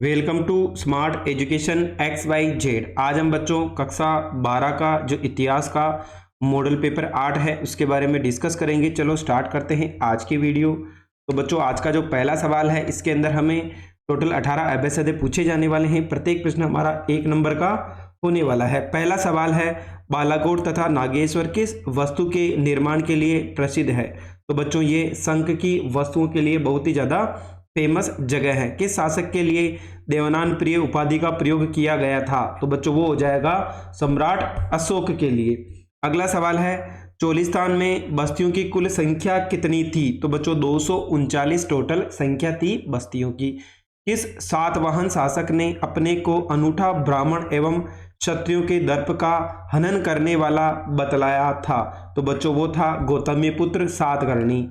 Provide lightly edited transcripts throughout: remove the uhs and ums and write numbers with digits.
Welcome to smart education X Y Z. आज हम बच्चों कक्षा 12 का जो इतिहास का मॉडल पेपर 8 है उसके बारे में डिस्कस करेंगे। चलो स्टार्ट करते हैं आज की वीडियो। तो बच्चों आज का जो पहला सवाल है इसके अंदर हमें टोटल 18 अभ्यास पूछे जाने वाले हैं। प्रत्येक प्रश्न हमारा 1 नंबर का होने वाला है। पहला सवाल है, बालाकोट तथा नागेश्वर किस वस्तु के निर्माण के लिए प्रसिद्ध है? तो बच्चों ये शंख की वस्तुओं के लिए बहुत ही ज्यादा फेमस जगह है। किस शासक के लिए देवनान प्रिय उपाधि का प्रयोग किया गया था? तो बच्चों वो हो जाएगा सम्राट अशोक के लिए। अगला सवाल है, चोलिस्तान में बस्तियों की कुल संख्या कितनी थी? तो बच्चों 239 टोटल संख्या थी बस्तियों की। किस सातवाहन शासक ने अपने को अनूठा ब्राह्मण एवं क्षत्रियों के दर्प का हनन करने वाला बतलाया था? तो बच्चों वो था गौतमीपुत्र सातकर्णी।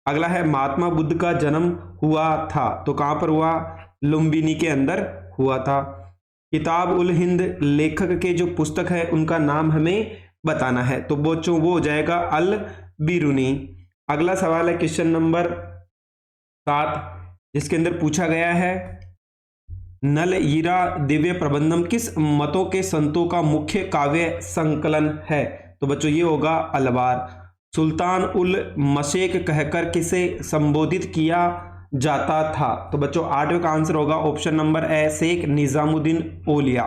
अगला है, महात्मा बुद्ध का जन्म हुआ था तो कहां पर हुआ? लुम्बिनी के अंदर हुआ था। किताब उल हिंद लेखक के जो पुस्तक है उनका नाम हमें बताना है। तो बच्चों वो हो जाएगा अल बिरूनी। अगला सवाल है क्वेश्चन नंबर 7 जिसके अंदर पूछा गया है, नल ईरा दिव्य प्रबंधम किस मतों के संतों का मुख्य काव्य संकलन है? तो बच्चों ये होगा अलवार। सुल्तान उल मशेक कहकर किसे संबोधित किया जाता था? तो बच्चों 8वें का आंसर होगा option number A, Sheikh Nizamuddin Auliya.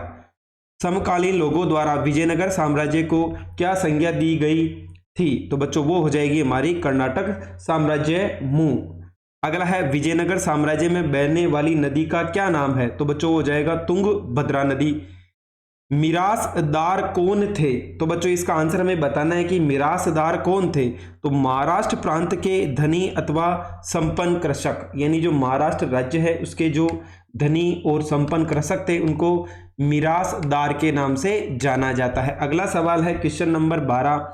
समकालीन लोगों द्वारा विजयनगर साम्राज्य को क्या संज्ञा दी गई थी? तो बच्चों वो हो जाएगी हमारी कर्नाटक साम्राज्य मुंह। अगला है, विजयनगर साम्राज्य में बहने वाली नदी का क्या नाम है? तो बच्चों हो जाएगा तुंगभद्रा नदी। मिरासदार कौन थे? तो बच्चों इसका आंसर हमें बताना है कि मिरासदार कौन थे। तो महाराष्ट्र प्रांत के धनी अथवा संपन्न कृषक, यानी जो महाराष्ट्र राज्य है उसके जो धनी और संपन्न कृषक थे उनको मिरासदार के नाम से जाना जाता है। अगला सवाल है क्वेश्चन नंबर 12,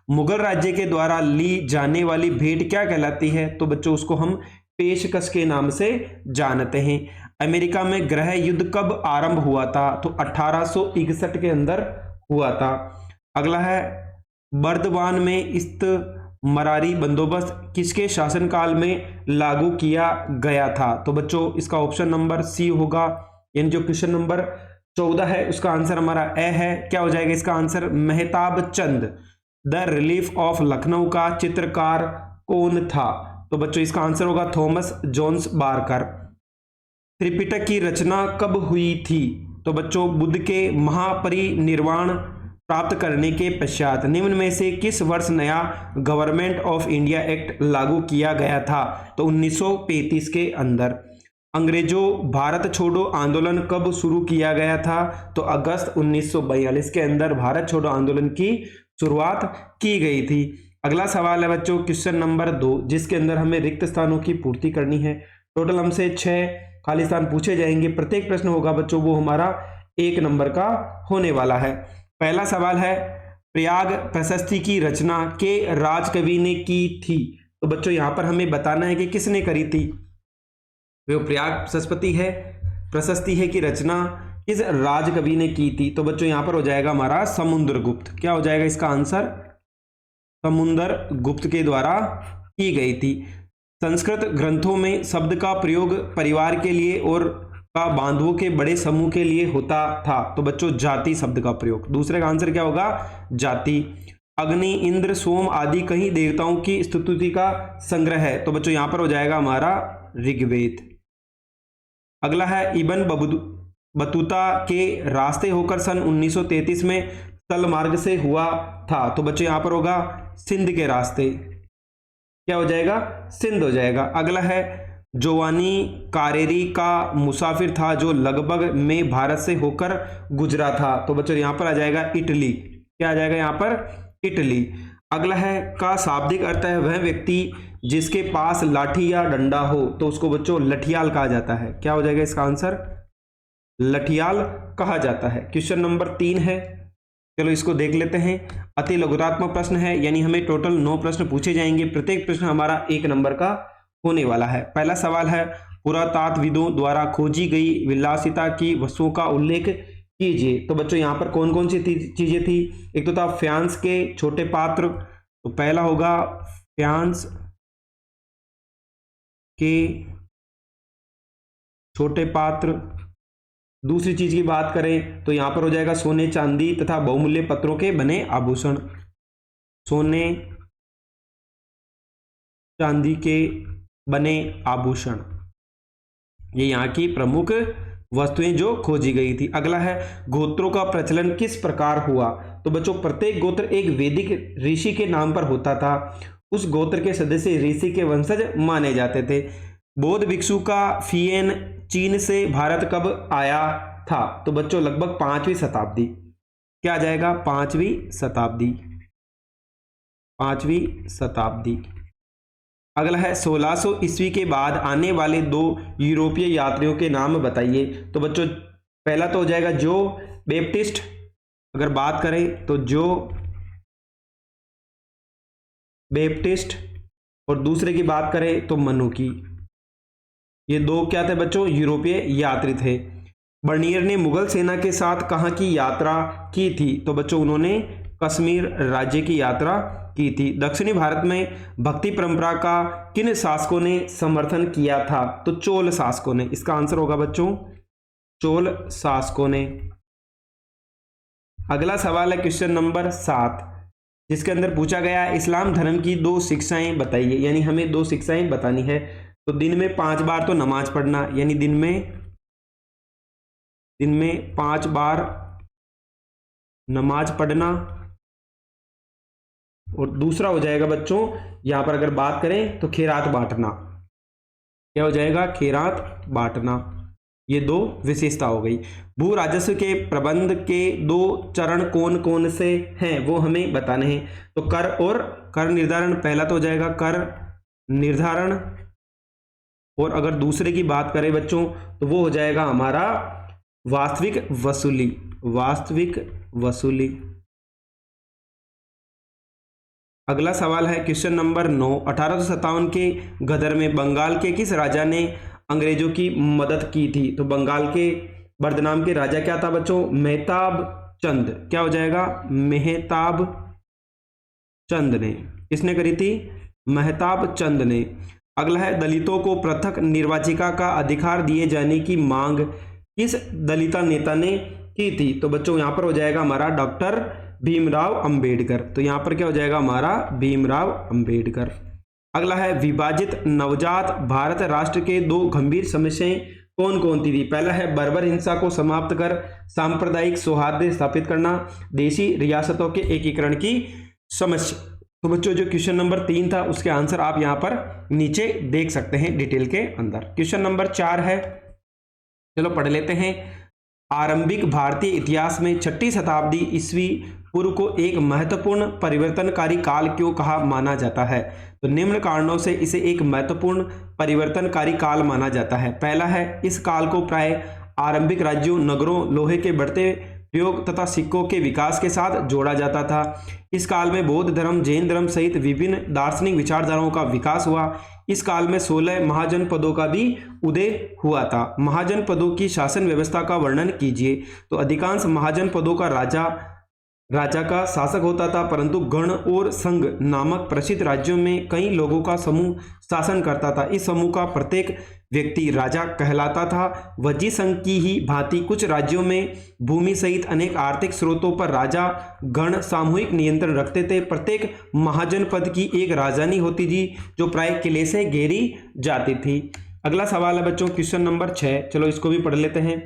मुगल राज्य के द्वारा ली जाने वाली भेंट क्या कहलाती है? तो बच्चों उसको हम पेशकश के नाम से जानते हैं। अमेरिका में गृह युद्ध कब आरंभ हुआ था? तो 1861 के अंदर हुआ था। अगला है, बर्दवान में इस्तमरारी बंदोबस्त किसके शासनकाल में लागू किया गया था? तो बच्चों इसका ऑप्शन नंबर सी होगा, यानी जो क्वेश्चन नंबर 14 है उसका आंसर हमारा ए है। क्या हो जाएगा इसका answer? Mehtab Chand. The relief of Lucknow का चित्रकार कौन था? तो बच्चों इसका आंसर होगा थॉमस जोन्स बारकर। त्रिपिटक की रचना कब हुई थी? तो बच्चों बुद्ध के महापरिनिर्वाण प्राप्त करने के पश्चात। निम्न में से किस वर्ष नया गवर्नमेंट ऑफ इंडिया एक्ट लागू किया गया था? तो 1935 के अंदर। अंग्रेजों भारत छोड़ो आंदोलन कब शुरू किया गया था? तो अगस्त 1942 के अंदर भारत छोड़ो आंदोलन की शुरुआत की गई थी। अगला सवाल है बच्चों क्वेश्चन नंबर 2 जिसके अंदर हमें रिक्त स्थानों की पूर्ति करनी है। टोटल हमसे 6 खाली स्थान पूछे जाएंगे। प्रत्येक प्रश्न होगा बच्चों वो हमारा 1 नंबर का होने वाला है। पहला सवाल है, प्रयाग प्रशस्ति की रचना के राजकवि ने की थी? तो बच्चों यहां पर हमें बताना है कि किसने करी थी। वो प्रयाग प्रशस्ति है कि रचना किस राजकवि ने की थी? तो बच्चों यहां पर हो जाएगा हमारा समुद्रगुप्त। क्या हो जाएगा इसका आंसर? समुद्रगुप्त के द्वारा की गई थी। संस्कृत ग्रंथों में शब्द का प्रयोग परिवार के लिए और का बांधवों के बड़े समूह के लिए होता था। तो बच्चों जाति शब्द का प्रयोग। दूसरे का आंसर क्या होगा? जाति। अग्नि इंद्र सोम आदि कई देवताओं की स्तुति का संग्रह है। तो बच्चों यहां पर हो जाएगा हमारा ऋग्वेद। अगला है, इब्न बतूता के रास्ते होकर सन 1933 में तल मार्ग से हुआ था। तो बच्चों यहां पर होगा सिंध के रास्ते। क्या हो जाएगा? सिंध हो जाएगा। अगला है, जोवानी कारेरी का मुसाफिर था जो लगभग में भारत से होकर गुजरा था। तो बच्चों यहां पर आ जाएगा इटली। क्या आ जाएगा यहां पर? इटली। अगला है, का शाब्दिक अर्थ है वह व्यक्ति जिसके पास लाठी या डंडा हो। तो उसको बच्चों लठियाल कहा जाता है। क्या हो जाएगा इसका आंसर? लठियाल कहा जाता है। क्वेश्चन नंबर 3 है, चलो इसको देख लेते हैं। अति लघुतात्मक प्रश्न है, यानी हमें टोटल 9 प्रश्न पूछे जाएंगे। प्रत्येक प्रश्न हमारा 1 नंबर का होने वाला है। पहला सवाल है, पुरातात्विदों द्वारा खोजी गई विलासिता की वस्तुओं का उल्लेख कीजिए। तो बच्चों यहां पर कौन कौन सी चीजें थी? एक तो था फ्यांस के छोटे पात्र। तो पहला होगा फ्यांस के छोटे पात्र। दूसरी चीज की बात करें तो यहां पर हो जाएगा सोने चांदी तथा बहुमूल्य पत्रों के बने आभूषण, सोने चांदी के बने आभूषण, ये यहाँ की प्रमुख वस्तुएं जो खोजी गई थी। अगला है गोत्रों का प्रचलन किस प्रकार हुआ। तो बच्चों प्रत्येक गोत्र एक वैदिक ऋषि के नाम पर होता था, उस गोत्र के सदस्य ऋषि के वंशज माने जाते थे। बौद्ध भिक्षु का फिएन चीन से भारत कब आया था। तो बच्चों लगभग 5वीं शताब्दी, क्या आ जाएगा 5वीं शताब्दी, 5वीं शताब्दी। अगला है 1600 ईस्वी के बाद आने वाले 2 यूरोपीय यात्रियों के नाम बताइए। तो बच्चों पहला तो हो जाएगा जो बैप्टिस्ट, अगर बात करें तो जो बैप्टिस्ट, और दूसरे की बात करें तो मनुकी। ये 2 क्या थे बच्चों, यूरोपीय यात्री थे। बर्नियर ने मुगल सेना के साथ कहाँ की यात्रा की थी। तो बच्चों उन्होंने कश्मीर राज्य की यात्रा की थी। दक्षिणी भारत में भक्ति परंपरा का किन शासकों ने समर्थन किया था। तो चोल शासकों ने, इसका आंसर होगा बच्चों चोल शासकों ने। अगला सवाल है क्वेश्चन नंबर 7, जिसके अंदर पूछा गया है इस्लाम धर्म की 2 शिक्षाएं बताइए, यानी हमें 2 शिक्षाएं बतानी है। तो दिन में 5 बार तो नमाज पढ़ना, यानी दिन में 5 बार नमाज पढ़ना, और दूसरा हो जाएगा बच्चों यहां पर अगर बात करें तो खैरात बांटना। क्या हो जाएगा, खैरात बांटना। ये 2 विशेषता हो गई। भू राजस्व के प्रबंध के 2 चरण कौन कौन से हैं वो हमें बताने हैं। तो कर और कर निर्धारण, पहला तो हो जाएगा कर निर्धारण, और अगर दूसरे की बात करें बच्चों तो वो हो जाएगा हमारा वास्तविक वसूली, वास्तविक वसूली। अगला सवाल है क्वेश्चन नंबर 9, 1857 के गदर में बंगाल के किस राजा ने अंग्रेजों की मदद की थी। तो बंगाल के बर्दनाम के राजा क्या था बच्चों, मेहताब चंद। क्या हो जाएगा, मेहताब चंद ने। किसने करी थी, मेहताब चंद ने। अगला है दलितों को पृथक निर्वाचिका का अधिकार दिए जाने की मांग किस दलिता नेता ने की थी। तो बच्चों यहां पर हो जाएगा हमारा डॉक्टर भीमराव अंबेडकर। तो यहां पर क्या हो जाएगा हमारा भीमराव अंबेडकर। अगला है विभाजित नवजात भारत राष्ट्र के 2 गंभीर समस्याएं कौन कौन थी। पहला है बर्बर हिंसा को समाप्त कर सांप्रदायिक सौहार्द स्थापित करना, देशी रियासतों के एकीकरण की समस्या। तो बच्चों जो क्वेश्चन नंबर 3 था उसके आंसर आप यहां पर नीचे देख सकते हैं डिटेल के अंदर। क्वेश्चन नंबर 4 है, चलो पढ़ लेते हैं। आरंभिक भारतीय इतिहास में 6ठी शताब्दी ईस्वी पूर्व को एक महत्वपूर्ण परिवर्तनकारी काल क्यों कहा माना जाता है। तो निम्न कारणों से इसे एक महत्वपूर्ण परिवर्तनकारी काल माना जाता है। पहला है इस काल को प्राय आरंभिक राज्यों, नगरों, लोहे के बढ़ते प्रयोग तथा सिक्कों के विकास के साथ जोड़ा जाता था। इस काल में बौद्ध धर्म, जैन धर्म सहित विभिन्न दार्शनिक विचारधाराओं का विकास हुआ। इस काल में 16 महाजनपदों का भी उदय हुआ था। महाजनपदों की शासन व्यवस्था का वर्णन कीजिए। तो अधिकांश महाजनपदों का राजा का शासक होता था, परंतु गण और संघ नामक प्रसिद्ध राज्यों में कई लोगों का समूह शासन करता था। इस समूह का प्रत्येक व्यक्ति राजा कहलाता था। वजी संघ की ही भांति कुछ राज्यों में भूमि सहित अनेक आर्थिक स्रोतों पर राजा गण सामूहिक नियंत्रण रखते थे। प्रत्येक महाजनपद की एक राजधानी होती थी जो प्राय किले से घेरी जाती थी। अगला सवाल है बच्चों क्वेश्चन नंबर 6, चलो इसको भी पढ़ लेते हैं।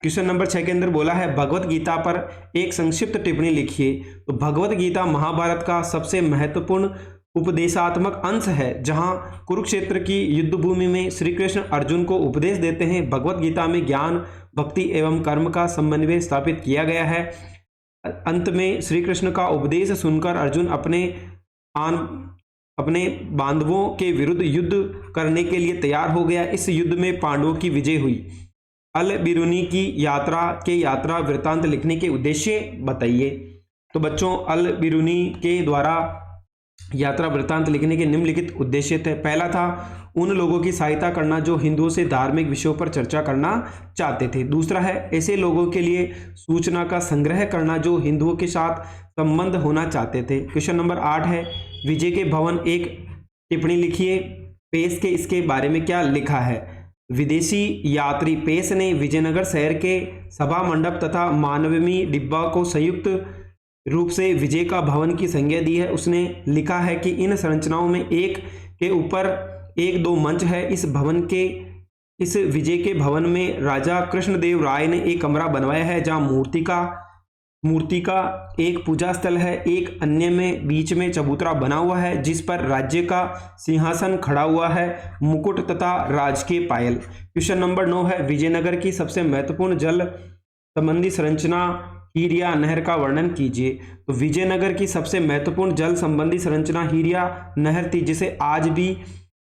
क्वेश्चन नंबर 6 के अंदर बोला है भगवत गीता पर एक संक्षिप्त टिप्पणी लिखिए। तो भगवत गीता महाभारत का सबसे महत्वपूर्ण उपदेशात्मक अंश है, जहां कुरुक्षेत्र की युद्ध भूमि में श्री कृष्ण अर्जुन को उपदेश देते हैं। भगवत गीता में ज्ञान, भक्ति एवं कर्म का समन्वय स्थापित किया गया है। अंत में श्री कृष्ण का उपदेश सुनकर अर्जुन अपने बांधवों के विरुद्ध युद्ध करने के लिए तैयार हो गया। इस युद्ध में पांडवों की विजय हुई। अल बिरूनी की यात्रा वृत्तांत लिखने के उद्देश्य बताइए। तो बच्चों अल बिरूनी के द्वारा यात्रा वृत्तांत लिखने के निम्नलिखित उद्देश्य थे। पहला था उन लोगों की सहायता करना जो हिंदुओं से धार्मिक विषयों पर चर्चा करना चाहते थे। दूसरा है ऐसे लोगों के लिए सूचना का संग्रह करना जो हिंदुओं के साथ संबंध होना चाहते थे। क्वेश्चन नंबर 8 है विजय के भवन एक टिप्पणी लिखिए। पेश के इसके बारे में क्या लिखा है। विदेशी यात्री पेश ने विजयनगर शहर के सभा मंडप तथा मानवमी डिब्बा को संयुक्त रूप से विजय का भवन की संज्ञा दी है। उसने लिखा है कि इन संरचनाओं में एक के ऊपर एक दो मंच है। इस विजय के भवन में राजा कृष्णदेव राय ने एक कमरा बनवाया है जहां मूर्ति का एक पूजा स्थल है। एक अन्य में बीच में चबूतरा बना हुआ है जिस पर राज्य का सिंहासन खड़ा हुआ है, मुकुट तथा राजकीय पायल। क्वेश्चन नंबर 9 है, विजयनगर की सबसे महत्वपूर्ण जल संबंधी संरचना हीरिया नहर का वर्णन कीजिए। तो विजयनगर की सबसे महत्वपूर्ण जल संबंधी संरचना हीरिया नहर थी, जिसे आज भी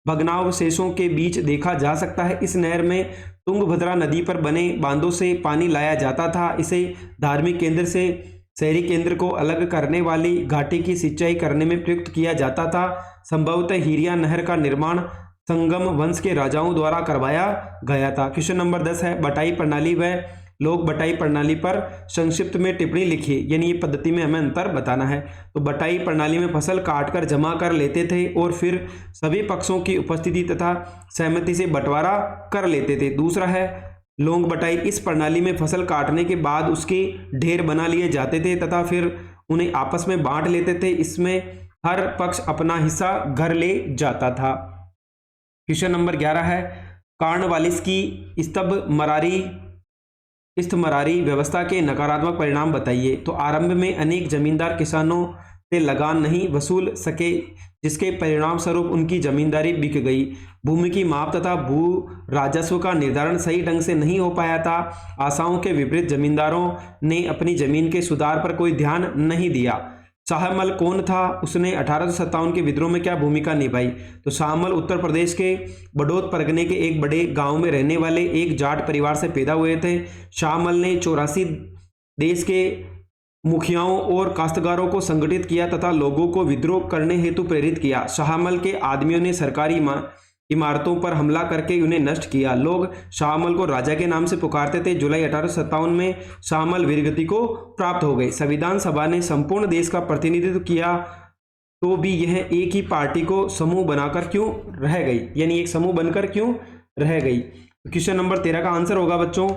भग्नावशेषों के बीच देखा जा सकता है। इस नहर में तुंगभद्रा नदी पर बने बांधों से पानी लाया जाता था। इसे धार्मिक केंद्र से शहरी केंद्र को अलग करने वाली घाटी की सिंचाई करने में प्रयुक्त किया जाता था। संभवतः हीरिया नहर का निर्माण संगम वंश के राजाओं द्वारा करवाया गया था। क्वेश्चन नंबर 10 है, बटाई प्रणाली व लोक बटाई प्रणाली पर संक्षिप्त में टिप्पणी लिखिए। यानी ये पद्धति में हमें अंतर बताना है। तो बटाई प्रणाली में फसल काटकर जमा कर लेते थे और फिर सभी पक्षों की उपस्थिति तथा सहमति से बंटवारा कर लेते थे। दूसरा है लोंग बटाई। इस प्रणाली में फसल काटने के बाद उसके ढेर बना लिए जाते थे तथा फिर उन्हें आपस में बांट लेते थे। इसमें हर पक्ष अपना हिस्सा घर ले जाता था। क्वेश्चन नंबर 11 है, कार्नवालिस की इस्तमरारी व्यवस्था के नकारात्मक परिणाम बताइए। तो आरंभ में अनेक जमींदार किसानों से लगान नहीं वसूल सके, जिसके परिणाम स्वरूप उनकी जमींदारी बिक गई। भूमि की माप तथा भू राजस्व का निर्धारण सही ढंग से नहीं हो पाया था। आशाओं के विपरीत जमींदारों ने अपनी जमीन के सुधार पर कोई ध्यान नहीं दिया। शाहमल कौन था? उसने 1857 के विद्रोह में क्या भूमिका निभाई? तो शाहमल उत्तर प्रदेश के बड़ौद परगने के एक बड़े गांव में रहने वाले एक जाट परिवार से पैदा हुए थे। शाहमल ने 84 देश के मुखियाओं और काश्तकारों को संगठित किया तथा लोगों को विद्रोह करने हेतु प्रेरित किया। शाहमल के आदमियों ने सरकारी इमारतों पर हमला करके उन्हें नष्ट किया। लोग शाहमल को राजा के नाम से पुकारते थे। जुलाई 1857 में शाहमल वीरगति को प्राप्त हो गए। संविधान सभा ने संपूर्ण देश का प्रतिनिधित्व किया तो भी यह एक ही पार्टी को समूह बनाकर क्यों रह गई, यानी एक समूह बनकर क्यों रह गई। क्वेश्चन नंबर 13 का आंसर होगा बच्चों,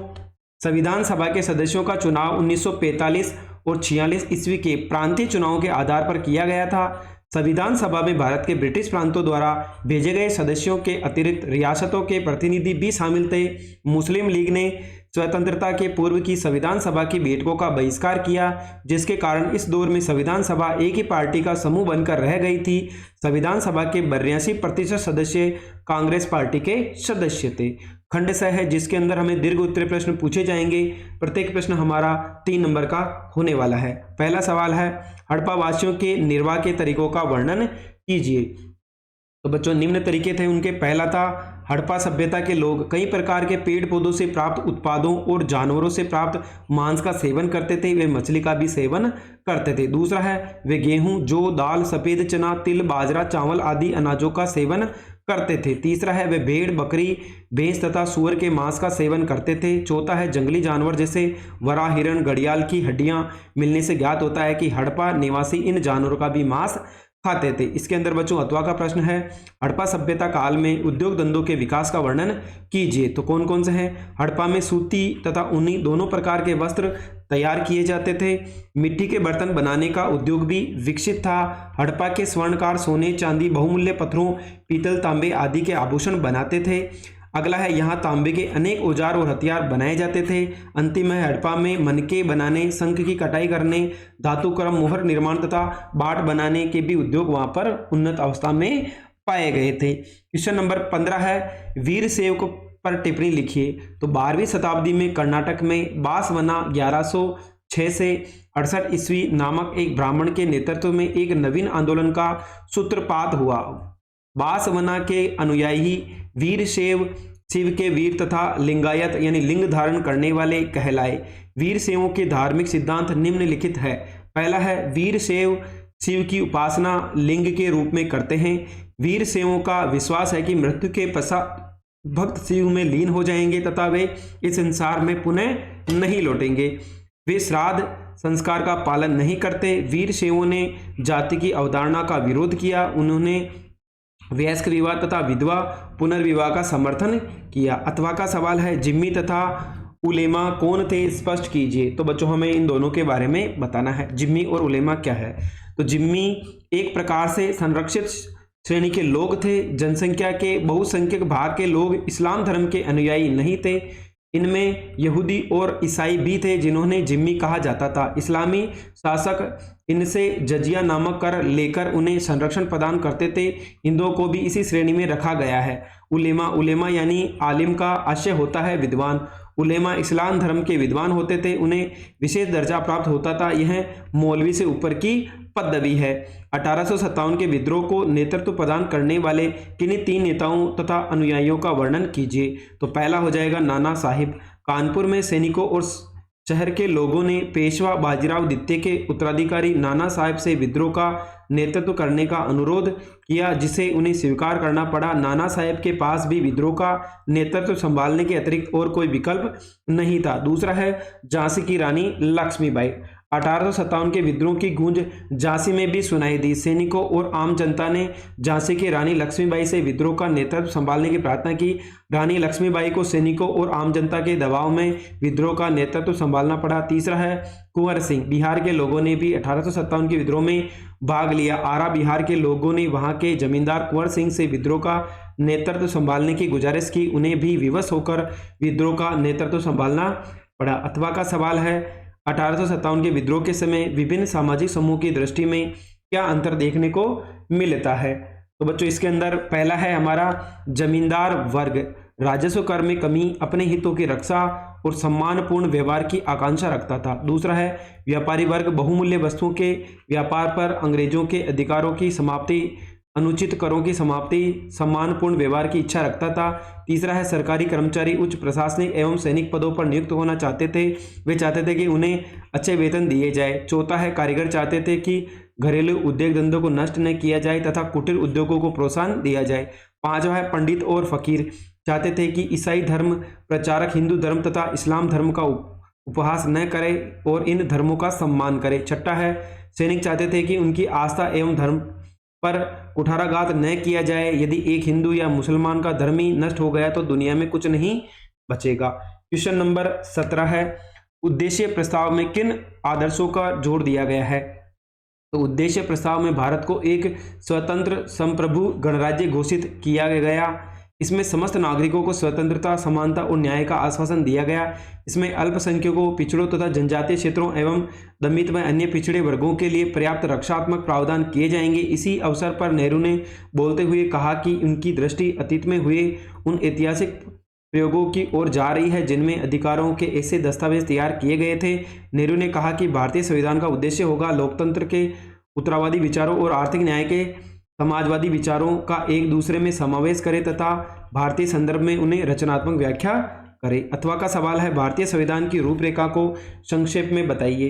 संविधान सभा के सदस्यों का चुनाव 1945 और 46 ईस्वी के प्रांतीय चुनावों के आधार पर किया गया था। संविधान सभा में भारत के ब्रिटिश प्रांतों द्वारा भेजे गए सदस्यों के अतिरिक्त रियासतों के प्रतिनिधि भी शामिल थे। मुस्लिम लीग ने स्वतंत्रता के पूर्व की संविधान सभा की बैठकों का बहिष्कार किया, जिसके कारण इस दौर में संविधान सभा एक ही पार्टी का समूह बनकर रह गई थी। संविधान सभा के 82% सदस्य कांग्रेस पार्टी के सदस्य थे। खंड स है जिसके अंदर हमें दीर्घ उत्तरीय प्रश्न पूछे जाएंगे। प्रत्येक प्रश्न हमारा 3 नंबर का होने वाला है। पहला सवाल है, हड़प्पा वासियों के निर्वाह के तरीकों का वर्णन कीजिए। तो बच्चों निम्न तरीके थे उनके। पहला था, हड़प्पा सभ्यता के लोग कई प्रकार के पेड़ पौधों से प्राप्त उत्पादों और जानवरों से प्राप्त मांस का सेवन करते थे। वे मछली का भी सेवन करते थे। दूसरा है, वे गेहूं, जौ, दाल, सफेद चना, तिल, बाजरा, चावल आदि अनाजों का सेवन करते थे। तीसरा है, वे भेड़, बकरी, भैंस तथा सूअर के मांस का सेवन करते थे। चौथा है, जंगली जानवर जैसे वरा, हिरण, घड़ियाल की हड्डियां मिलने से ज्ञात होता है कि हड़प्पा निवासी इन जानवरों का भी मांस खाते थे। इसके अंदर बच्चों अथवा का प्रश्न है, हड़प्पा सभ्यता काल में उद्योग धंधों के विकास का वर्णन कीजिए। तो कौन कौन से हैं? हड़प्पा में सूती तथा ऊनी दोनों प्रकार के वस्त्र तैयार किए जाते थे। मिट्टी के बर्तन बनाने का उद्योग भी विकसित था। हड़प्पा के स्वर्णकार सोने, चांदी, बहुमूल्य पत्थरों, पीतल, तांबे आदि के आभूषण बनाते थे। अगला है, यहाँ तांबे के अनेक औजार और हथियार बनाए जाते थे। अंतिम है, हड़प्पा में मनके बनाने, शंख की कटाई करने, धातुकर्म, मोहर निर्माण तथा बाट बनाने के भी उद्योग वहां पर उन्नत अवस्था में पाए गए थे। क्वेश्चन नंबर 15 है, वीर शैव पर टिप्पणी लिखिए। तो 12वीं शताब्दी में कर्नाटक में बासवना 1106 से 68 ईस्वी नामक एक ब्राह्मण के नेतृत्व में एक नवीन आंदोलन का सूत्रपात हुआ। बासवना के अनुयायी वीर शैव शिव के वीर तथा लिंगायत यानी लिंग धारण करने वाले कहलाए। वीर शैवों के धार्मिक सिद्धांत निम्नलिखित है। पहला है, वीर शैव शिव की उपासना लिंग के रूप में करते हैं। वीर शैवों का विश्वास है कि मृत्यु के पश्चात भक्त शिव में लीन हो जाएंगे तथा वे इस संसार में पुनः नहीं लौटेंगे। वे श्राद्ध संस्कार का पालन नहीं करते। वीर शैवों ने जाति की अवधारणा का विरोध किया। उन्होंने वयस्क विवाह तथा विधवा पुनर्विवाह का समर्थन किया। अथवा का सवाल है जिम्मी तथा उलेमा कौन थे, स्पष्ट कीजिए। तो बच्चों हमें इन दोनों के बारे में बताना है, जिम्मी और उलेमा क्या है। तो जिम्मी एक प्रकार से संरक्षित श्रेणी के लोग थे। जनसंख्या के बहुसंख्यक भाग के लोग इस्लाम धर्म के अनुयायी नहीं थे। इनमें यहूदी और ईसाई भी थे जिन्होंने जिम्मी कहा जाता था। इस्लामी शासक इनसे जजिया नामक कर लेकर उन्हें संरक्षण प्रदान करते थे। हिंदुओं को भी इसी श्रेणी में रखा गया है। उलेमा यानी आलिम का आशय होता है विद्वान। उलेमा इस्लाम धर्म के विद्वान होते थे, उन्हें विशेष दर्जा प्राप्त होता था। यह मौलवी से ऊपर की पदवी है। 1857 के विद्रोह को नेतृत्व प्रदान करने वाले किन्हीं 3 नेताओं तथा अनुयायियों का वर्णन कीजिए। तो पहला हो जाएगा नाना साहिब। कानपुर में सैनिकों और शहर के लोगों ने पेशवा बाजीराव द्वितीय के उत्तराधिकारी नाना साहिब से विद्रोह का नेतृत्व करने का अनुरोध किया, जिसे उन्हें स्वीकार करना पड़ा। नाना साहिब के पास भी विद्रोह का नेतृत्व संभालने के अतिरिक्त और कोई विकल्प नहीं था। दूसरा है झांसी की रानी लक्ष्मीबाई। 1857 के विद्रोह की गूंज झांसी में भी सुनाई दी। सैनिकों और आम जनता ने झांसी की रानी लक्ष्मीबाई से विद्रोह का नेतृत्व संभालने की प्रार्थना की। रानी लक्ष्मीबाई को सैनिकों और आम जनता के दबाव में विद्रोह का नेतृत्व संभालना पड़ा। तीसरा है कुंवर सिंह। बिहार के लोगों ने भी 1857 के विद्रोह में भाग लिया। आरा बिहार के लोगों ने वहां के जमींदार कुंवर सिंह से विद्रोह का नेतृत्व संभालने की गुजारिश की। उन्हें भी विवश होकर विद्रोह का नेतृत्व संभालना पड़ा। अथवा का सवाल है 1857 के विद्रोह के समय विभिन्न सामाजिक समूह की दृष्टि में क्या अंतर देखने को मिलता है। तो बच्चों इसके अंदर पहला है हमारा जमींदार वर्ग राजस्व कर में कमी, अपने हितों की रक्षा और सम्मानपूर्ण व्यवहार की आकांक्षा रखता था। दूसरा है व्यापारी वर्ग बहुमूल्य वस्तुओं के व्यापार पर अंग्रेजों के अधिकारों की समाप्ति, अनुचित करों की समाप्ति, सम्मानपूर्ण व्यवहार की इच्छा रखता था। तीसरा है सरकारी कर्मचारी उच्च प्रशासनिक एवं सैनिक पदों पर नियुक्त होना चाहते थे। वे चाहते थे कि उन्हें अच्छे वेतन दिए जाए। चौथा है कारीगर चाहते थे कि घरेलू उद्योग धंधों को नष्ट न किया जाए तथा कुटीर उद्योगों को प्रोत्साहन दिया जाए। पांचवा है पंडित और फकीर चाहते थे कि ईसाई धर्म प्रचारक हिंदू धर्म तथा इस्लाम धर्म का उपहास न करें और इन धर्मों का सम्मान करें। छठा है सैनिक चाहते थे कि उनकी आस्था एवं धर्म पर कुठाराघात न किया जाए। यदि एक हिंदू या मुसलमान का धर्म ही नष्ट हो गया तो दुनिया में कुछ नहीं बचेगा। क्वेश्चन नंबर 17 है उद्देश्य प्रस्ताव में किन आदर्शों का जोर दिया गया है। तो उद्देश्य प्रस्ताव में भारत को एक स्वतंत्र संप्रभु गणराज्य घोषित किया गया। इसमें समस्त नागरिकों को स्वतंत्रता, समानता और न्याय का आश्वासन दिया गया। इसमें अल्पसंख्यकों, पिछड़ों तथा जनजातीय क्षेत्रों एवं दमित व अन्य पिछड़े वर्गों के लिए पर्याप्त रक्षात्मक प्रावधान किए जाएंगे। इसी अवसर पर नेहरू ने बोलते हुए कहा कि उनकी दृष्टि अतीत में हुए उन ऐतिहासिक प्रयोगों की ओर जा रही है जिनमें अधिकारों के ऐसे दस्तावेज तैयार किए गए थे। नेहरू ने कहा कि भारतीय संविधान का उद्देश्य होगा लोकतंत्र के उत्तरावादी विचारों और आर्थिक न्याय के समाजवादी विचारों का एक दूसरे में समावेश करे तथा भारतीय संदर्भ में उन्हें रचनात्मक व्याख्या करे। अथवा का सवाल है भारतीय संविधान की रूपरेखा को संक्षेप में बताइए।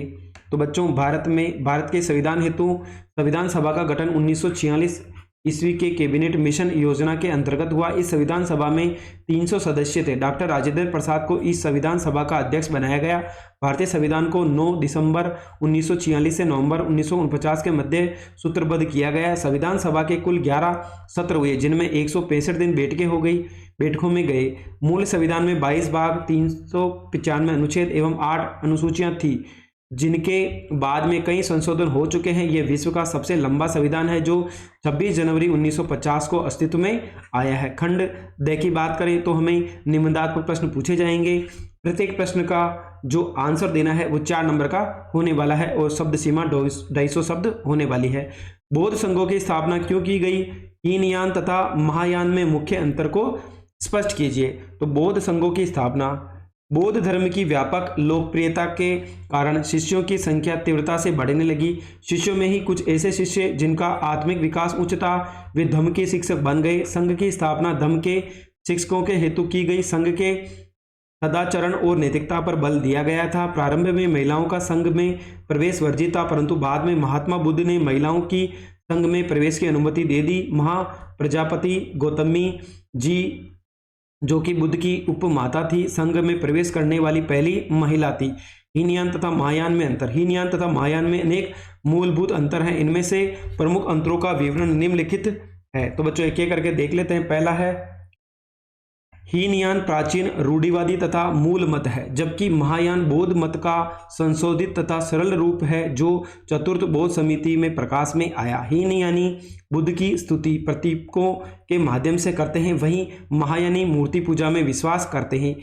तो बच्चों भारत के संविधान हेतु संविधान सभा का गठन 1946 ईस्वी के कैबिनेट मिशन योजना के अंतर्गत हुआ। इस संविधान सभा में 300 सदस्य थे। डॉक्टर राजेंद्र प्रसाद को इस संविधान सभा का अध्यक्ष बनाया गया। भारतीय संविधान को 9 दिसंबर 1946 से नवंबर 1949 के मध्य सूत्रबद्ध किया गया। संविधान सभा के कुल 11 सत्र हुए जिनमें 165 दिन बैठकों में गए। मूल संविधान में 22 भाग, 395 अनुच्छेद एवं 8 अनुसूचियां थी जिनके बाद में कई संशोधन हो चुके हैं। यह विश्व का सबसे लंबा संविधान है जो 26 जनवरी 1950 को अस्तित्व में आया है। खंड द की बात करें तो हमें निबंधात्मक प्रश्न पूछे जाएंगे। प्रत्येक प्रश्न का जो आंसर देना है वो 4 नंबर का होने वाला है और शब्द सीमा 250 शब्द होने वाली है। बौद्ध संघों की स्थापना क्यों की गई? हीनयान तथा महायान में मुख्य अंतर को स्पष्ट कीजिए। तो बौद्ध संघों की स्थापना बौद्ध धर्म की व्यापक लोकप्रियता के कारण शिष्यों की संख्या तीव्रता से बढ़ने लगी। शिष्यों में ही कुछ ऐसे शिष्य जिनका आत्मिक विकास उच्च था वे धम्म के शिक्षक बन गए। संघ की स्थापना धम्म के शिक्षकों के हेतु की गई। संघ के सदाचरण और नैतिकता पर बल दिया गया था। प्रारंभ में महिलाओं का संघ में प्रवेश वर्जित था, परंतु बाद में महात्मा बुद्ध ने महिलाओं की संघ में प्रवेश की अनुमति दे दी। महाप्रजापति गौतमी जी जो कि बुद्ध की उपमाता थी, संघ में प्रवेश करने वाली पहली महिला थी। हीनयान तथा महायान में अंतर। हीनयान तथा महायान में अनेक मूलभूत अंतर हैं। इनमें से प्रमुख अंतरों का विवरण निम्नलिखित है। तो बच्चों एक एक करके देख लेते हैं। पहला है हीनयान प्राचीन रूढ़िवादी तथा मूल मत है, जबकि महायान बौद्ध मत का संशोधित तथा सरल रूप है जो चतुर्थ बौद्ध समिति में प्रकाश में आया। हीनयानी बुद्ध की स्तुति प्रतीकों के माध्यम से करते हैं, वहीं महायानी मूर्ति पूजा में विश्वास करते हैं।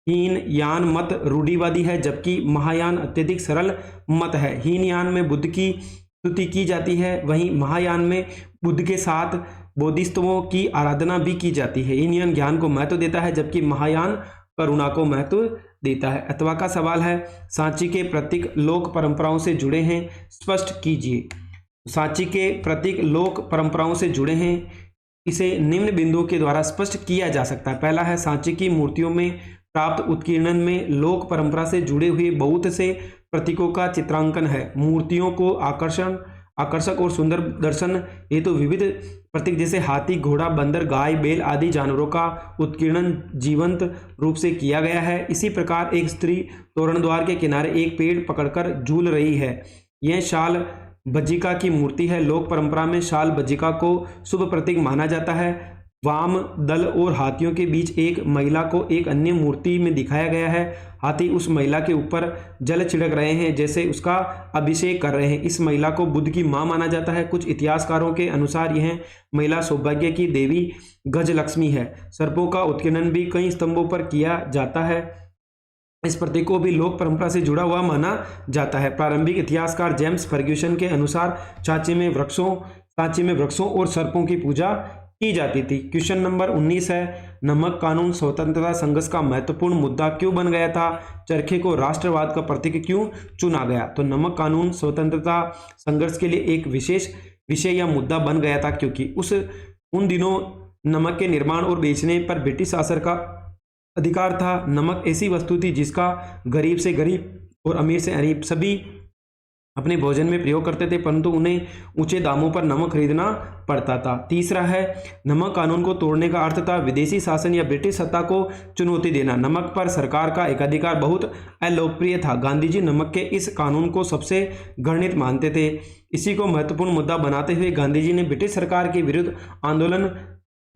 हीनयान मत रूढ़िवादी है, जबकि महायान अत्यधिक सरल मत है। हीनयान में बुद्ध की स्तुति की जाती है, वहीं महायान में बुद्ध के साथ बोधिसत्वों की आराधना भी की जाती है। हीनयान ज्ञान को महत्व देता है, जबकि महायान करुणा को महत्व देता है। अथवा का सवाल है सांची के प्रतीक लोक परंपराओं से जुड़े हैं, स्पष्ट कीजिए। सांची के प्रतीक लोक परंपराओं से जुड़े हैं, इसे निम्न बिंदुओं के द्वारा स्पष्ट किया जा सकता है। पहला है सांची की मूर्तियों में प्राप्त उत्कीर्णन में लोक परंपरा से जुड़े हुए बहुत से प्रतीकों का चित्रांकन है। मूर्तियों को आकर्षक और सुंदर दर्शन हेतु विविध प्रतीक जैसे हाथी, घोड़ा, बंदर, गाय, बैल आदि जानवरों का उत्कीर्णन जीवंत रूप से किया गया है। इसी प्रकार एक स्त्री तोरण द्वार के किनारे एक पेड़ पकड़कर झूल रही है। यह शाल बज्जिका की मूर्ति है। लोक परंपरा में शाल बज्जिका को शुभ प्रतीक माना जाता है। वाम दल और हाथियों के बीच एक महिला को एक अन्य मूर्ति में दिखाया गया है। हाथी उस महिला के ऊपर जल छिड़क रहे हैं, जैसे उसका अभिषेक कर रहे हैं। इस महिला को बुद्ध की मां माना जाता है। कुछ इतिहासकारों के अनुसार यह महिला सौभाग्य की देवी गजलक्ष्मी है। सर्पों का उत्कीर्णन भी कई स्तंभों पर किया जाता है। इस प्रतीक को भी लोक परंपरा से जुड़ा हुआ माना जाता है। प्रारंभिक इतिहासकार जेम्स फर्ग्यूसन के अनुसार सांची में वृक्षों और सर्पों की पूजा की जाती थी। क्वेश्चन नंबर 19 है नमक कानून स्वतंत्रता संघर्ष का महत्वपूर्ण मुद्दा क्यों बन गया था? चरखे को राष्ट्रवाद का प्रतीक क्यों चुना गया? तो नमक कानून स्वतंत्रता संघर्ष के लिए एक विशेष विषय या मुद्दा बन गया था, क्योंकि उन दिनों नमक के निर्माण और बेचने पर ब्रिटिश शासन का अधिकार था। नमक ऐसी वस्तु थी जिसका गरीब से गरीब और अमीर से अमीर सभी अपने भोजन में प्रयोग करते थे, परंतु उन्हें ऊंचे दामों पर नमक खरीदना पड़ता था। तीसरा है नमक कानून को तोड़ने का अर्थ था विदेशी शासन या ब्रिटिश सत्ता को चुनौती देना। नमक पर सरकार का एकाधिकार बहुत अलोकप्रिय था। गांधी जी नमक के इस कानून को सबसे घृणित मानते थे। इसी को महत्वपूर्ण मुद्दा बनाते हुए गांधी जी ने ब्रिटिश सरकार के विरुद्ध आंदोलन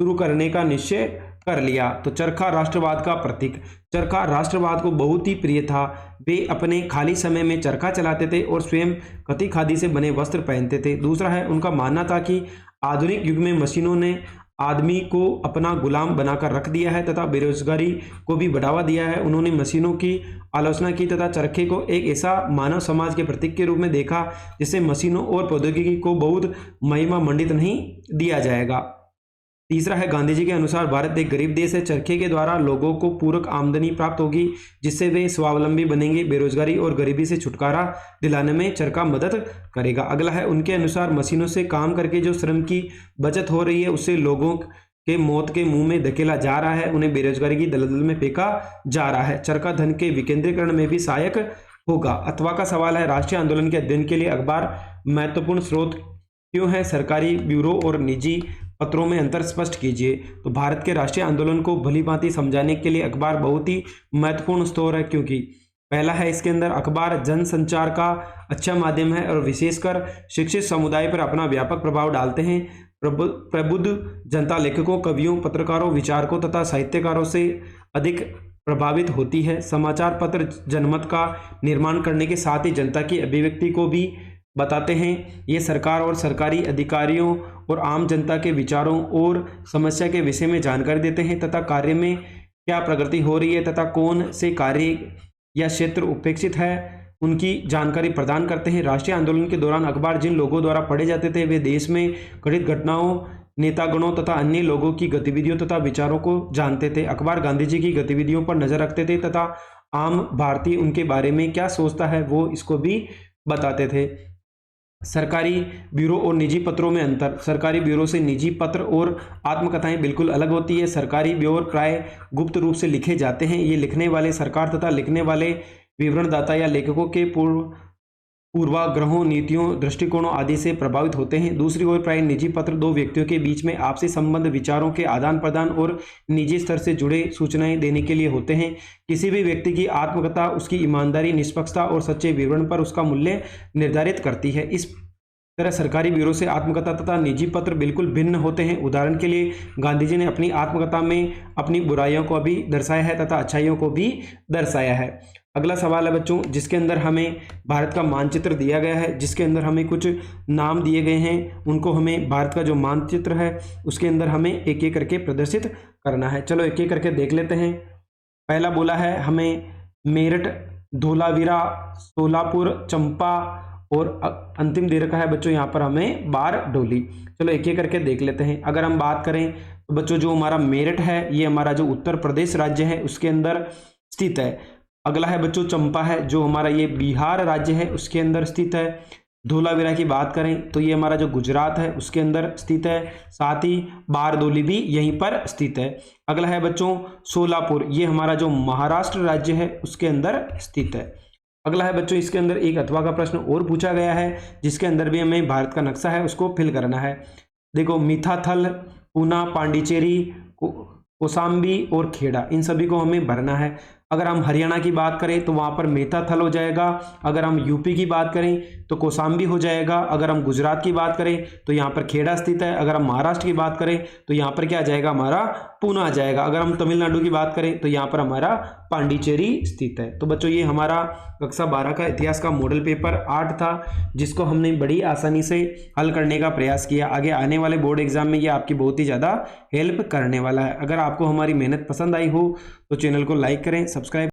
शुरू करने का निश्चय कर लिया। तो चरखा राष्ट्रवाद का प्रतीक। चरखा राष्ट्रवाद को बहुत ही प्रिय था। वे अपने खाली समय में चरखा चलाते थे और स्वयं कती खादी से बने वस्त्र पहनते थे। दूसरा है उनका मानना था कि आधुनिक युग में मशीनों ने आदमी को अपना गुलाम बनाकर रख दिया है तथा बेरोजगारी को भी बढ़ावा दिया है। उन्होंने मशीनों की आलोचना की तथा चरखे को एक ऐसा मानव समाज के प्रतीक के रूप में देखा जिससे मशीनों और प्रौद्योगिकी को बहुत महिमा मंडित नहीं दिया जाएगा। तीसरा है गांधी जी के अनुसार भारत एक गरीब देश है। चरखे के द्वारा लोगों को पूरक आमदनी प्राप्त होगी, जिससे वे स्वावलंबी बनेंगे। बेरोजगारी और गरीबी से छुटकारा दिलाने में चरखा मदद करेगा। अगला है उनके अनुसार मशीनों से काम करके जो श्रम की बचत हो रही है उससे लोगों के मौत के मुंह में धकेला जा रहा है, उन्हें बेरोजगारी की दलदल में फेंका जा रहा है। चरखा धन के विकेंद्रीकरण में भी सहायक होगा। अथवा का सवाल है राष्ट्रीय आंदोलन के अध्ययन के लिए अखबार महत्वपूर्ण स्रोत क्यों है? सरकारी ब्यूरो और निजी पत्रों में अंतर स्पष्ट कीजिए। तो भारत के राष्ट्रीय आंदोलन को भली भांति समझाने के लिए अखबार बहुत ही महत्वपूर्ण स्रोत है, क्योंकि पहला है इसके अंदर अखबार जनसंचार का अच्छा माध्यम है और विशेषकर शिक्षित समुदाय पर अपना व्यापक प्रभाव डालते हैं। प्रबुद्ध जनता लेखकों, कवियों, पत्रकारों, विचारकों तथा साहित्यकारों से अधिक प्रभावित होती है। समाचार पत्र जनमत का निर्माण करने के साथ ही जनता की अभिव्यक्ति को भी बताते हैं। ये सरकार और सरकारी अधिकारियों और आम जनता के विचारों और समस्या के विषय में जानकारी देते हैं तथा कार्य में क्या प्रगति हो रही है तथा कौन से कार्य या क्षेत्र उपेक्षित है उनकी जानकारी प्रदान करते हैं। राष्ट्रीय आंदोलन के दौरान अखबार जिन लोगों द्वारा पढ़े जाते थे वे देश में घटित घटनाओं, नेतागणों तथा अन्य लोगों की गतिविधियों तथा विचारों को जानते थे। अखबार गांधी जी की गतिविधियों पर नजर रखते थे तथा आम भारतीय उनके बारे में क्या सोचता है वो इसको भी बताते थे। सरकारी ब्यूरो और निजी पत्रों में अंतर। सरकारी ब्यूरो से निजी पत्र और आत्मकथाएं बिल्कुल अलग होती है। सरकारी ब्यूरो प्राय गुप्त रूप से लिखे जाते हैं। ये लिखने वाले सरकार तथा लिखने वाले विवरणदाता या लेखकों के पूर्वाग्रहों, नीतियों, दृष्टिकोणों आदि से प्रभावित होते हैं। दूसरी ओर प्राय निजी पत्र दो व्यक्तियों के बीच में आपसी संबंध, विचारों के आदान प्रदान और निजी स्तर से जुड़े सूचनाएं देने के लिए होते हैं। किसी भी व्यक्ति की आत्मकथा उसकी ईमानदारी, निष्पक्षता और सच्चे विवरण पर उसका मूल्य निर्धारित करती है। इस तरह सरकारी ब्यूरो से आत्मकथा तथा निजी पत्र बिल्कुल भिन्न होते हैं। उदाहरण के लिए गांधी जी ने अपनी आत्मकथा में अपनी बुराइयों को भी दर्शाया है तथा अच्छाइयों को भी दर्शाया है। अगला सवाल है बच्चों, जिसके अंदर हमें भारत का मानचित्र दिया गया है, जिसके अंदर हमें कुछ नाम दिए गए हैं, उनको हमें भारत का जो मानचित्र है उसके अंदर हमें एक एक करके प्रदर्शित करना है। चलो एक एक करके देख लेते हैं। पहला बोला है हमें मेरठ, धोलावीरा, सोलापुर, चंपा और अंतिम दे रखा है बच्चों यहाँ पर हमें बारडोली। चलो एक एक करके देख लेते हैं। अगर हम बात करें तो बच्चों जो हमारा मेरठ है ये हमारा जो उत्तर प्रदेश राज्य है उसके अंदर स्थित है। अगला है बच्चों चंपा है जो हमारा ये बिहार राज्य है उसके अंदर स्थित है। धोलावीरा की बात करें तो ये हमारा जो गुजरात है उसके अंदर स्थित है। साथ ही बारडोली भी यहीं पर स्थित है। अगला है बच्चों सोलापुर, ये हमारा जो महाराष्ट्र राज्य है उसके अंदर स्थित है। अगला है बच्चों इसके अंदर एक अथवा का प्रश्न और पूछा गया है जिसके अंदर भी हमें भारत का नक्शा है उसको फिल करना है। देखो मिथाथल, पूना, पांडिचेरी, कोसाम्बी और खेड़ा, इन सभी को हमें भरना है। अगर हम हरियाणा की बात करें तो वहाँ पर मेथाथल हो जाएगा। अगर हम यूपी की बात करें तो कोसाम्बी हो जाएगा। अगर हम गुजरात की बात करें तो यहाँ पर खेड़ा स्थित है। अगर हम महाराष्ट्र की बात करें तो यहाँ पर क्या आ जाएगा हमारा पूना आ जाएगा। अगर हम तमिलनाडु की बात करें तो यहाँ पर हमारा पांडिचेरी स्थित है। तो बच्चों ये हमारा कक्षा 12 का इतिहास का मॉडल पेपर 8 था जिसको हमने बड़ी आसानी से हल करने का प्रयास किया। आगे आने वाले बोर्ड एग्जाम में ये आपकी बहुत ही ज़्यादा हेल्प करने वाला है। अगर आपको हमारी मेहनत पसंद आई हो तो चैनल को लाइक करें, सब्सक्राइब